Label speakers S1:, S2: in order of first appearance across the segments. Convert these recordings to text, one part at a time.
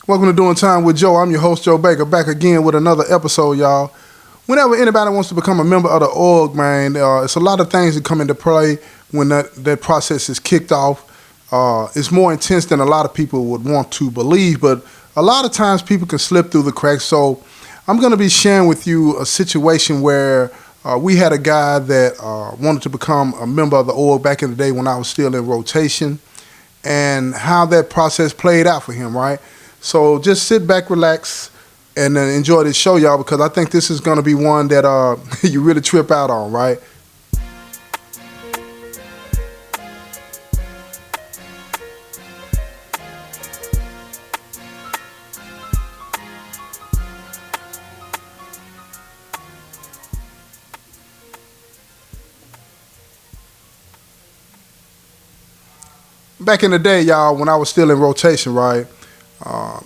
S1: Welcome to Doing Time with Joe. I'm your host, Joe Baker, back again with another episode, y'all. Whenever anybody wants to become a member of the org, man, it's a lot of things that come into play when that process is kicked off. It's more intense than a lot of people would want to believe, but a lot of times people can slip through the cracks. So I'm going to be sharing with you a situation where we had a guy that wanted to become a member of the org back in the day when I was still in rotation, and how that process played out for him, right? So just sit back, relax, and enjoy this show, y'all, because I think this is going to be one that you really trip out on, right? Back in the day, y'all, when I was still in rotation, right,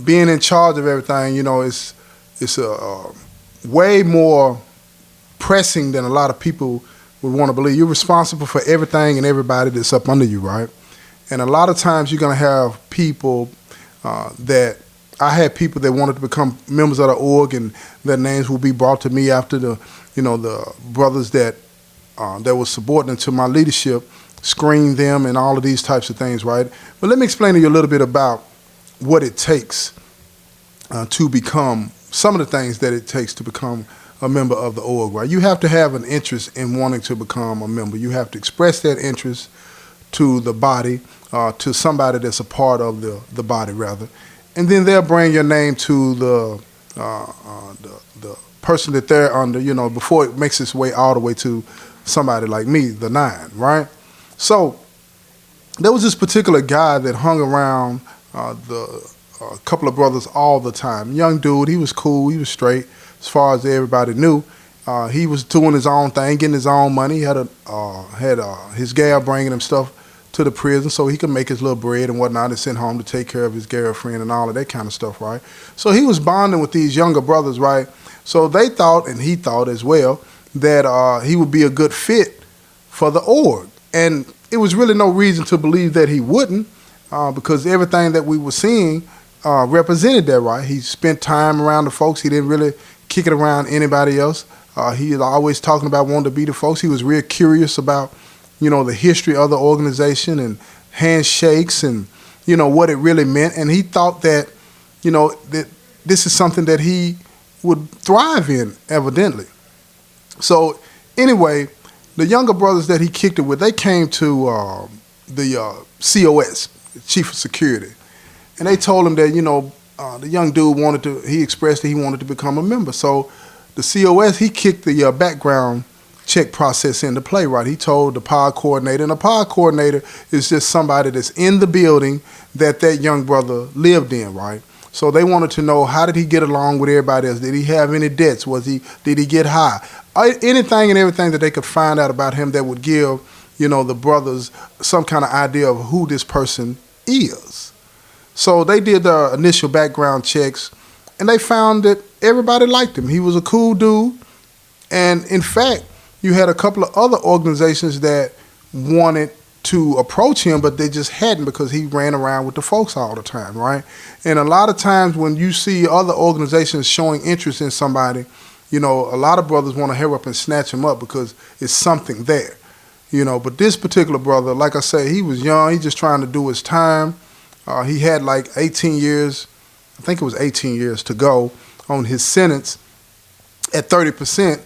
S1: being in charge of everything, it's way more pressing than a lot of people would want to believe. You're responsible for everything and everybody that's up under you, right? And a lot of times you're going to have people that I had people that wanted to become members of the org, and their names will be brought to me after the brothers that was subordinate to my leadership screened them and all of these types of things, right? But let me explain to you a little bit about what it takes to become, some of the things that it takes to become a member of the org, right? You have to have an interest in wanting to become a member. You have to express that interest to the body, to somebody that's a part of the body, rather. And then they'll bring your name to the person that they're under, before it makes its way all the way to somebody like me, the 9, right? So there was this particular guy that hung around a couple of brothers all the time. Young dude, he was cool, he was straight as far as everybody knew. He was doing his own thing, getting his own money. He had his gal bringing him stuff to the prison so he could make his little bread and whatnot and send home to take care of his girlfriend and all of that kind of stuff, right? So he was bonding with these younger brothers, right? So they thought, and he thought as well, that he would be a good fit for the org. And it was really no reason to believe that he wouldn't, because everything that we were seeing represented that, right? He spent time around the folks. He didn't really kick it around anybody else. He was always talking about wanting to be the folks. He was real curious about, the history of the organization and handshakes and, what it really meant. And he thought that, that this is something that he would thrive in, evidently. So anyway, the younger brothers that he kicked it with, they came to the COS, Chief of Security, and they told him that, the young dude he expressed that he wanted to become a member. So the COS, he kicked the background check process into play, right? He told the pod coordinator, and the pod coordinator is just somebody that's in the building that young brother lived in, right? So they wanted to know, how did he get along with everybody else? Did he have any debts? Did he get high? Anything and everything that they could find out about him that would give, the brothers some kind of idea of who this person is. So they did the initial background checks, and they found that everybody liked him. He was a cool dude. And in fact, you had a couple of other organizations that wanted to approach him, but they just hadn't, because he ran around with the folks all the time, right? And a lot of times when you see other organizations showing interest in somebody, a lot of brothers want to hurry up and snatch him up because it's something there, But this particular brother, like I say, he was young. He just trying to do his time. He had like 18 years, I think it was 18 years to go on his sentence at 30%.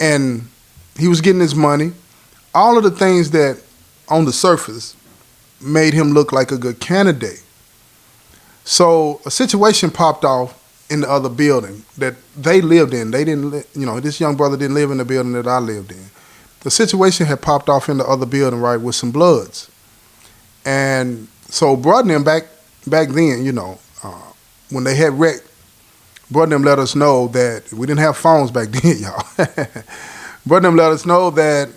S1: And he was getting his money. All of the things that on the surface made him look like a good candidate. So a situation popped off in the other building that they lived in. They didn't, this young brother didn't live in the building that I lived in. The situation had popped off in the other building, right, with some Bloods. And so Brud and them back then, when they had wrecked, Brud and them let us know that we didn't have phones back then, y'all. Brud and them let us know that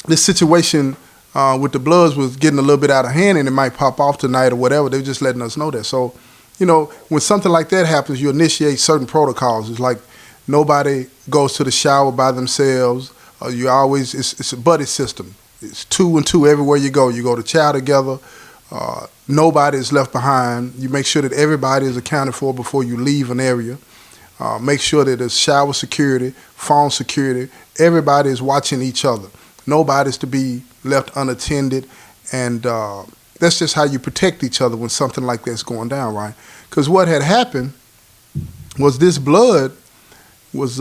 S1: this situation with the Bloods was getting a little bit out of hand and it might pop off tonight or whatever. They were just letting us know that. So, when something like that happens, you initiate certain protocols. It's like nobody goes to the shower by themselves. It's a buddy system. It's 2 and 2 everywhere you go. You go to chow together. Nobody is left behind. You make sure that everybody is accounted for before you leave an area. Make sure that there's shower security, phone security. Everybody is watching each other. Nobody's to be left unattended. And that's just how you protect each other when something like that's going down, right? Because what had happened was this blood was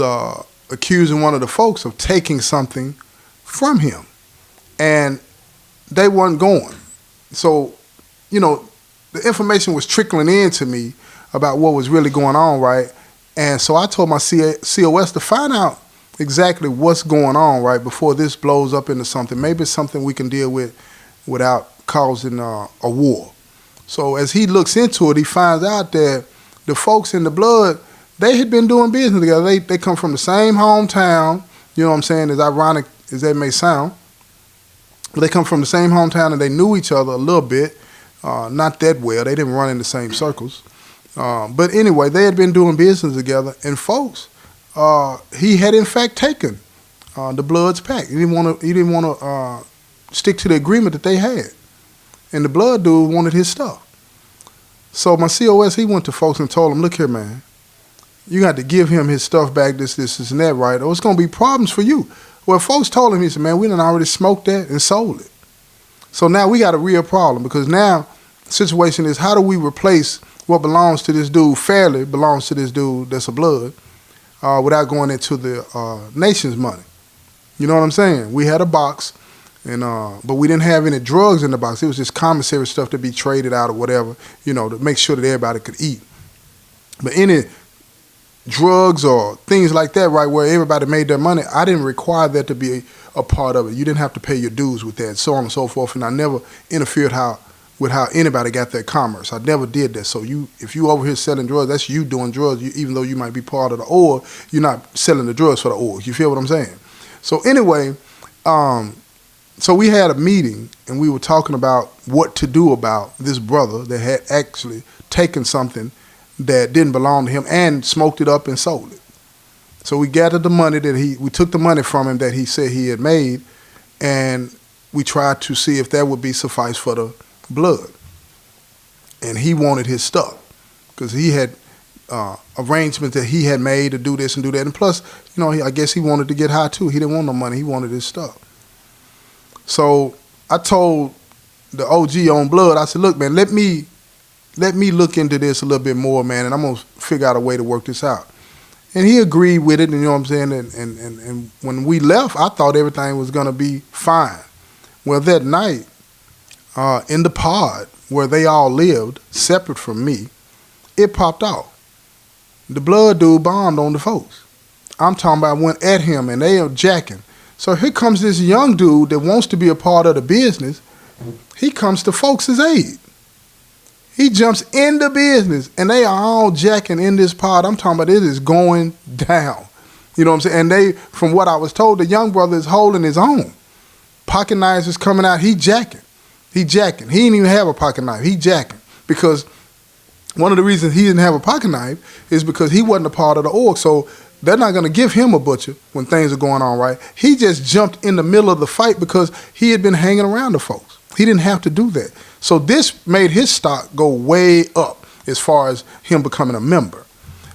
S1: accusing one of the folks of taking something from him. And they weren't going. So, the information was trickling in to me about what was really going on, right? And so I told my COS to find out exactly what's going on, right, before this blows up into something. Maybe it's something we can deal with without causing a war. So as he looks into it, he finds out that the folks in the blood, they had been doing business together. They come from the same hometown, you know what I'm saying, as ironic as that may sound. But they come from the same hometown and they knew each other a little bit, not that well. They didn't run in the same circles. But anyway, they had been doing business together, and folks, he had in fact taken the Blood's pack. He didn't want to stick to the agreement that they had, and the Blood dude wanted his stuff. So my COS, he went to folks and told them, "Look here, man, you got to give him his stuff back. This, and that, right? Or it's gonna be problems for you." Well, folks told him, he said, "Man, we done already smoked that and sold it. So now we got a real problem, because now the situation is, how do we replace what belongs to this dude, fairly belongs to this dude that's a Blood, without going into the nation's money?" You know what I'm saying? We had a box, and but we didn't have any drugs in the box. It was just commissary stuff to be traded out or whatever, to make sure that everybody could eat. But any drugs or things like that, right, where everybody made their money, I didn't require that to be a part of it. You didn't have to pay your dues with that, so on and so forth. And I never interfered with how anybody got their commerce. I never did that. So if you over here selling drugs, that's you doing drugs. Even though you might be part of the org, you're not selling the drugs for the org. You feel what I'm saying? So anyway, so we had a meeting and we were talking about what to do about this brother that had actually taken something that didn't belong to him and smoked it up and sold it. So we gathered the money we took the money from him that he said he had made, and we tried to see if that would be suffice for the Blood. And he wanted his stuff, because he had arrangements that he had made to do this and do that. And plus, I guess he wanted to get high too. He didn't want no money. He wanted his stuff. So I told the OG on Blood, I said, "Look, man, let me look into this a little bit more, man, and I'm going to figure out a way to work this out." And he agreed with it, and you know what I'm saying? And when we left, I thought everything was going to be fine. Well, that night, in the pod where they all lived, separate from me, it popped off. The Blood dude bombed on the folks. I'm talking about went at him, and they are jacking. So here comes this young dude that wants to be a part of the business. He comes to folks' aid. He jumps in the business, and they are all jacking in this pod. I'm talking about it is going down. You know what I'm saying? And from what I was told, the young brother is holding his own. Pocket knives is coming out. He jacking. He didn't even have a pocket knife. He jacking. Because one of the reasons he didn't have a pocket knife is because he wasn't a part of the org. So they're not going to give him a butcher when things are going on, right? He just jumped in the middle of the fight because he had been hanging around the folks. He didn't have to do that. So this made his stock go way up as far as him becoming a member.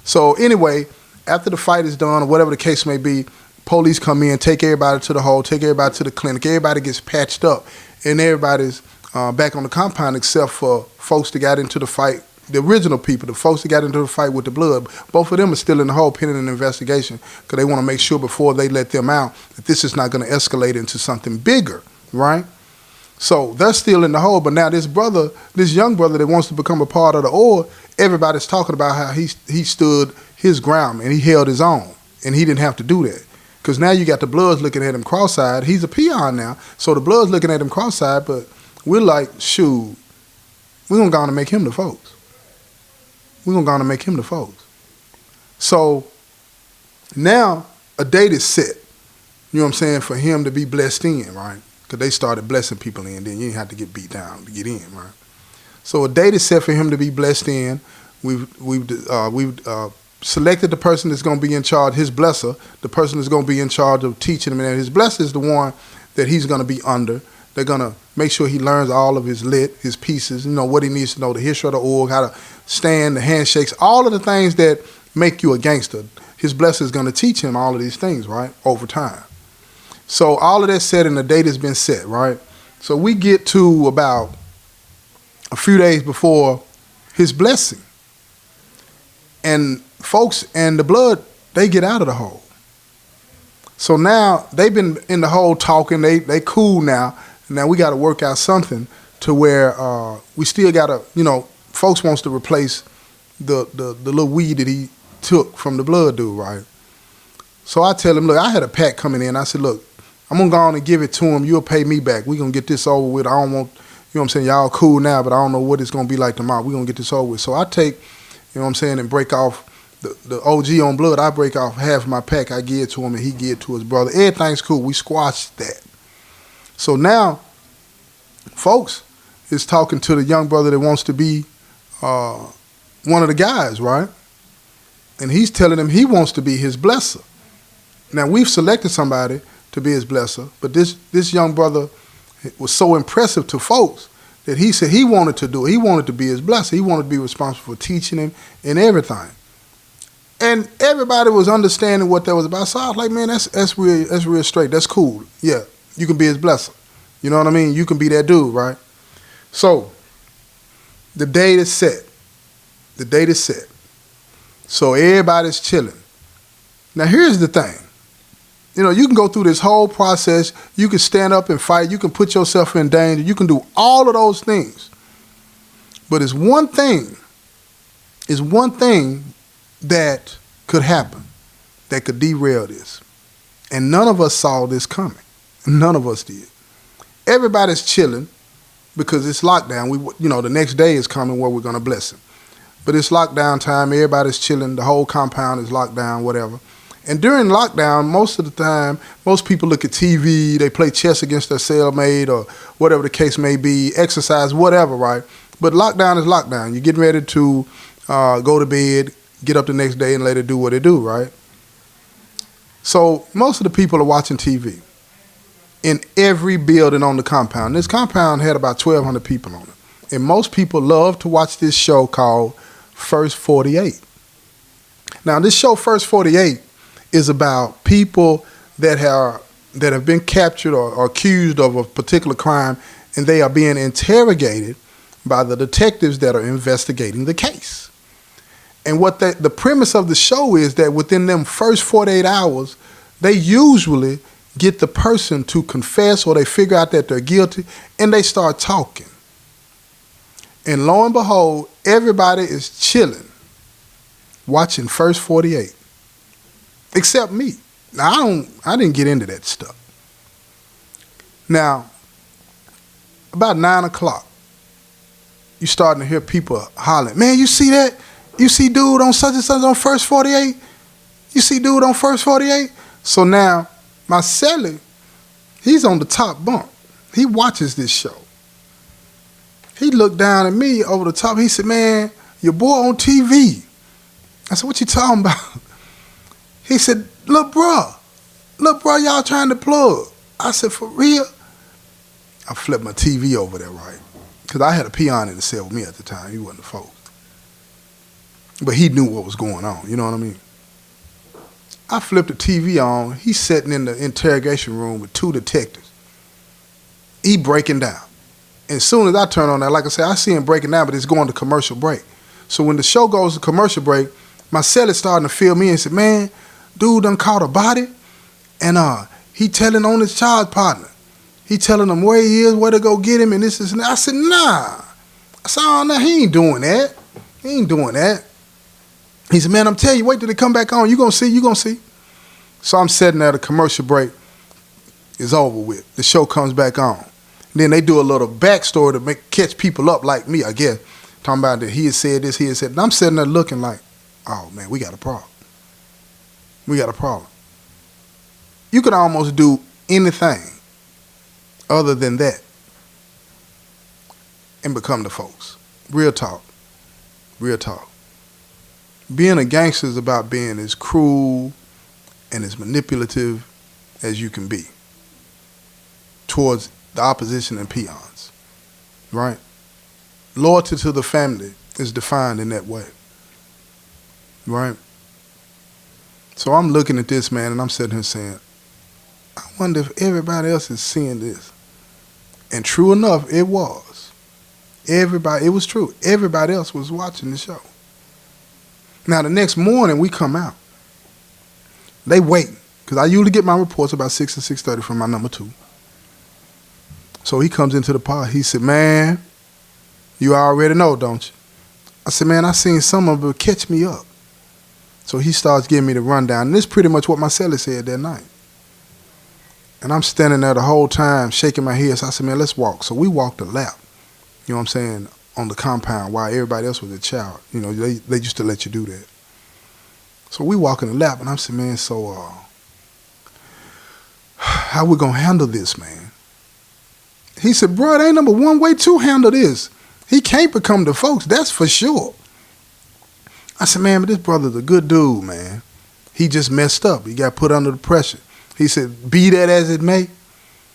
S1: So anyway, after the fight is done or whatever the case may be, police come in, take everybody to the hole, take everybody to the clinic. Everybody gets patched up, and everybody's back on the compound except for folks that got into the fight, the original people, the folks that got into the fight with the Blood. Both of them are still in the hole pending an investigation, because they want to make sure before they let them out that this is not going to escalate into something bigger, right? So they're still in the hole, but now this young brother that wants to become a part of the org, everybody's talking about how he stood his ground and he held his own, and he didn't have to do that. Because now you got the Bloods looking at him cross-eyed. He's a peon now, so the Bloods looking at him cross-eyed, but we're like, shoot, we're going to go on and make him the folks. We're going to go on and make him the folks. So now a date is set, you know what I'm saying, for him to be blessed in, right? Because they started blessing people in, then you didn't have to get beat down to get in, right? So a date is set for him to be blessed in. We've selected the person that's going to be in charge, his blesser, the person that's going to be in charge of teaching him. And his blesser is the one that he's going to be under, They're going to make sure he learns all of his pieces, what he needs to know, the history of the org, how to stand, the handshakes, all of the things that make you a gangster. His blessing is going to teach him all of these things, right, over time. So all of that said and the date has been set, right? So we get to about a few days before his blessing. And folks and the blood, they get out of the hole. So now they've been in the hole talking. They cool now. Now we got to work out something to where we still got to, folks wants to replace the little weed that he took from the blood dude, right? So I tell him, look, I had a pack coming in. I said, look, I'm going to go on and give it to him. You'll pay me back. We're going to get this over with. I don't want, I'm saying, y'all cool now, but I don't know what it's going to be like tomorrow. We're going to get this over with. So I take, and break off the OG on blood. I break off half of my pack. I give it to him and he give it to his brother. Everything's cool. We squashed that. So now, folks is talking to the young brother that wants to be one of the guys, right? And he's telling him he wants to be his blesser. Now, we've selected somebody to be his blesser, but this young brother was so impressive to folks that he said he wanted to do it. He wanted to be his blesser. He wanted to be responsible for teaching him and everything. And everybody was understanding what that was about. So I was like, man, that's real straight. That's cool. Yeah, you can be his blesser. You know what I mean? You can be that dude, right? So the date is set. The date is set. So everybody's chilling. Now here's the thing. You can go through this whole process. You can stand up and fight. You can put yourself in danger. You can do all of those things. But it's one thing that could happen that could derail this. And none of us saw this coming. None of us did. Everybody's chilling because it's lockdown. The next day is coming where we're going to bless him. But it's lockdown time. Everybody's chilling. The whole compound is locked down, whatever. And during lockdown, most of the time, most people look at TV, they play chess against their cellmate or whatever the case may be, exercise, whatever, right? But lockdown is lockdown. You're getting ready to go to bed, get up the next day and let it do what it do, right? So most of the people are watching TV in every building on the compound. This compound had about 1,200 people on it. And most people love to watch this show called First 48. Now, this show, First 48, is about people that have been captured or accused of a particular crime, and they are being interrogated by the detectives that are investigating the case. And what the premise of the show is that within them first 48 hours, they usually get the person to confess or they figure out that they're guilty, and they start talking. And lo and behold, everybody is chilling, watching First 48. Except me. Now, I didn't get into that stuff. Now, about 9 o'clock, you're starting to hear people hollering, man, you see that? You see dude on such and such on First 48? You see dude on First 48? So now, my cellie, he's on the top bunk. He watches this show. He looked down at me over the top. He said, man, your boy on TV. I said, what you talking about? He said, look, bro, y'all trying to plug. I said, for real? I flipped my TV over there, right? Because I had a peon in the cell with me at the time. He wasn't the folks. But he knew what was going on. You know what I mean? I flipped the TV on. He's sitting in the interrogation room with 2 detectives. He breaking down. And as soon as I turn on that, like I said, I see him breaking down, but it's going to commercial break. So when the show goes to commercial break, my cellie starting to feel me and said, man, dude done caught a body, and he telling on his child partner. He telling them where he is, where to go get him, and this and that. I said, nah. I said, oh, no, he ain't doing that. He ain't doing that. He said, man, I'm telling you, wait till they come back on. You gonna see. So I'm sitting there, the commercial break is over with. The show comes back on. And then they do a little backstory to catch people up like me, I guess. Talking about that he had said this, he had said. And I'm sitting there looking like, oh, man, we got a problem. We got a problem. You can almost do anything other than that and become the folks. Real talk. Real talk. Being a gangster is about being as cruel and as manipulative as you can be towards the opposition and peons, right? Loyalty to the family is defined in that way, right? So I'm looking at this, man, and I'm sitting here saying, I wonder if everybody else is seeing this. And true enough, it was. Everybody, it was true. Everybody else was watching the show. Now, the next morning, we come out. They waiting, because I usually get my reports about 6 and 6:30 from my number 2. So he comes into the pod. He said, man, you already know, don't you? I said, man, I seen some of it catch me up. So he starts giving me the rundown. And this is pretty much what my celly said that night. And I'm standing there the whole time shaking my head. So I said, man, let's walk. So we walked a lap, you know what I'm saying, on the compound while everybody else was at shower. You know, they used to let you do that. So we walk in the lap, and I'm saying, man, so how we going to handle this, man? He said, bro, it ain't number one way to handle this. He can't become the folks, that's for sure. I said, man, but this brother's a good dude, man. He just messed up. He got put under the pressure. He said, be that as it may,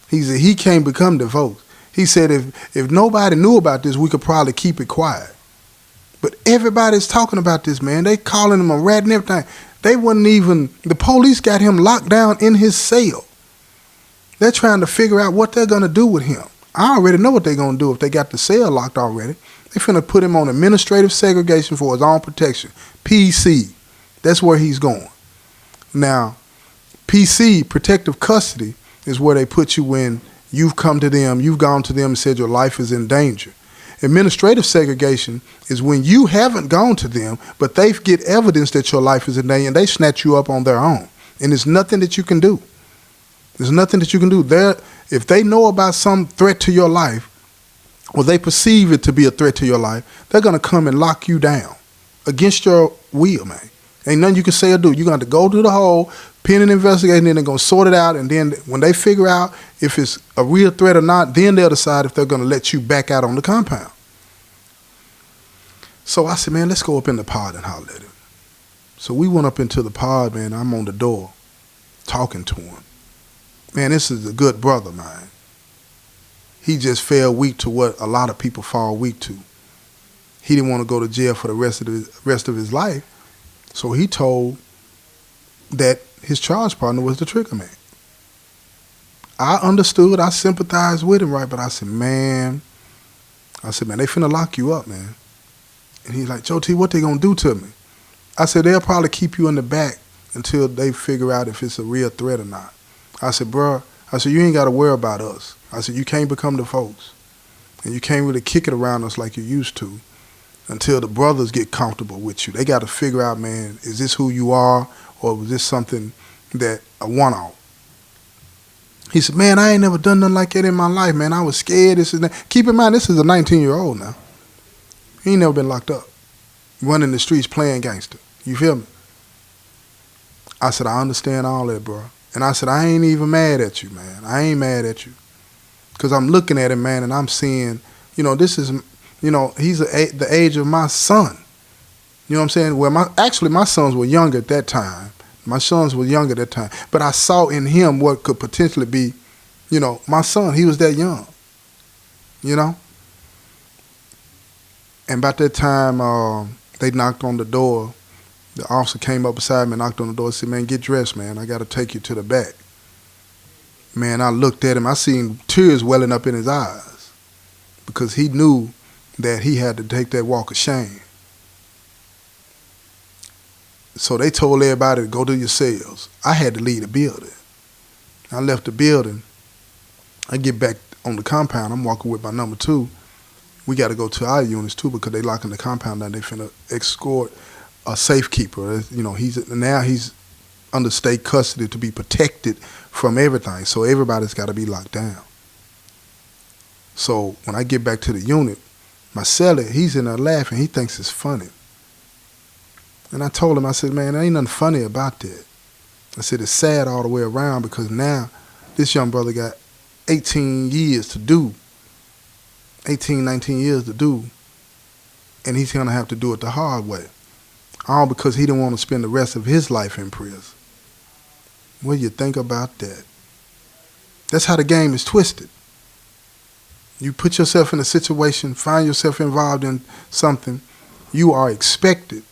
S1: he said, he can't become the folks. He said, if nobody knew about this, we could probably keep it quiet. But everybody's talking about this, man. They calling him a rat and everything. They wasn't even, the police got him locked down in his cell. They're trying to figure out what they're going to do with him. I already know what they're going to do if they got the cell locked already. They're finna put him on administrative segregation for his own protection. PC. That's where he's going. Now, PC, protective custody, is where they put you when you've come to them, you've gone to them and said your life is in danger. Administrative segregation is when you haven't gone to them, but they get evidence that your life is in danger and they snatch you up on their own. And there's nothing that you can do. There's nothing that you can do. If they know about some threat to your life, or they perceive it to be a threat to your life, they're going to come and lock you down against your will, man. Ain't nothing you can say or do. You're going to have to go through the whole pen and investigate, and then they're going to sort it out. And then when they figure out if it's a real threat or not, then they'll decide if they're going to let you back out on the compound. So I said, man, let's go up in the pod and holler at him. So we went up into the pod, man. I'm on the door talking to him. Man, this is a good brother, man. He just fell weak to what a lot of people fall weak to. He didn't want to go to jail for the rest of his life. So he told that his charge partner was the trigger man. I understood, I sympathized with him, right? But I said, man, they finna lock you up, man. And he's like, Joe T, what they gonna do to me? I said, they'll probably keep you in the back until they figure out if it's a real threat or not. I said, bro, you ain't gotta worry about us. I said, you can't become the folks. And you can't really kick it around us like you used to until the brothers get comfortable with you. They got to figure out, man, is this who you are, or was this something that a one-off? He said, man, I ain't never done nothing like that in my life, man. I was scared. This is that. Keep in mind, this is a 19-year-old now. He ain't never been locked up, running the streets playing gangster. You feel me? I said, I understand all that, bro. And I said, I ain't even mad at you, man. I ain't mad at you. Because I'm looking at him, man, and I'm seeing, this is, he's the age of my son. You know what I'm saying? Well, my sons were younger at that time. My sons were younger at that time. But I saw in him what could potentially be, my son. He was that young, And about that time, they knocked on the door. The officer came up beside me, knocked on the door, and said, man, get dressed, man. I got to take you to the back. Man, I looked at him. I seen tears welling up in his eyes because he knew that he had to take that walk of shame. So they told everybody to go to your cells. I had to leave the building. I left the building. I get back on the compound. I'm walking with my number 2. We got to go to our units too because they locking the compound down. They finna escort a safekeeper. He's under state custody to be protected from everything. So everybody's got to be locked down. So when I get back to the unit, my celly, he's in there laughing. He thinks it's funny. And I told him, I said, man, there ain't nothing funny about that. I said, it's sad all the way around because now this young brother got 18 years to do, 18, 19 years to do, and he's going to have to do it the hard way. All because he didn't want to spend the rest of his life in prison. What do you think about that? That's how the game is twisted. You put yourself in a situation, find yourself involved in something, you are expected,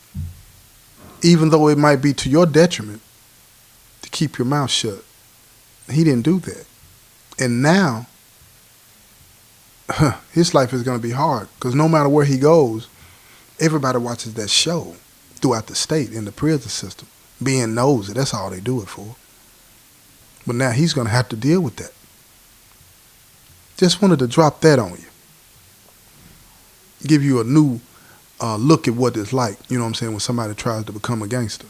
S1: even though it might be to your detriment, to keep your mouth shut. He didn't do that. And now, his life is going to be hard because no matter where he goes, everybody watches that show throughout the state in the prison system. Being nosy, that's all they do it for. But now he's going to have to deal with that. Just wanted to drop that on you. Give you a new look at what it's like, you know what I'm saying, when somebody tries to become a gangster.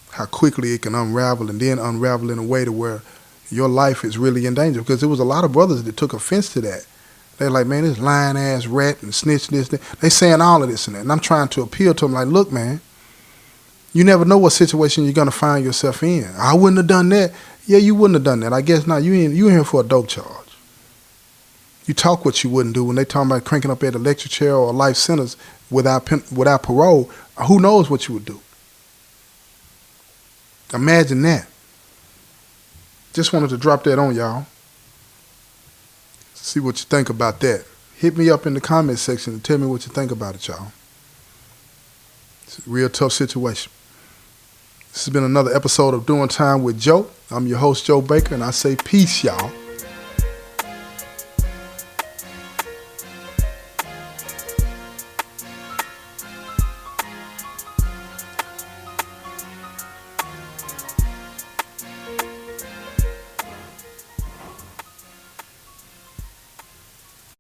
S1: How quickly it can unravel and then unravel in a way to where your life is really in danger. Because there was a lot of brothers that took offense to that. They're like, man, this lying-ass rat and snitch this. They saying all of this and that. And I'm trying to appeal to them like, look, man, you never know what situation you're going to find yourself in. I wouldn't have done that. Yeah, you wouldn't have done that. I guess not. You in here for a dope charge. You talk what you wouldn't do when they talking about cranking up at a lecture chair or a life sentence without parole. Who knows what you would do? Imagine that. Just wanted to drop that on y'all. See what you think about that. Hit me up in the comment section and tell me what you think about it, y'all. It's a real tough situation. This has been another episode of Doing Time with Joe. I'm your host, Joe Baker, and I say peace, y'all.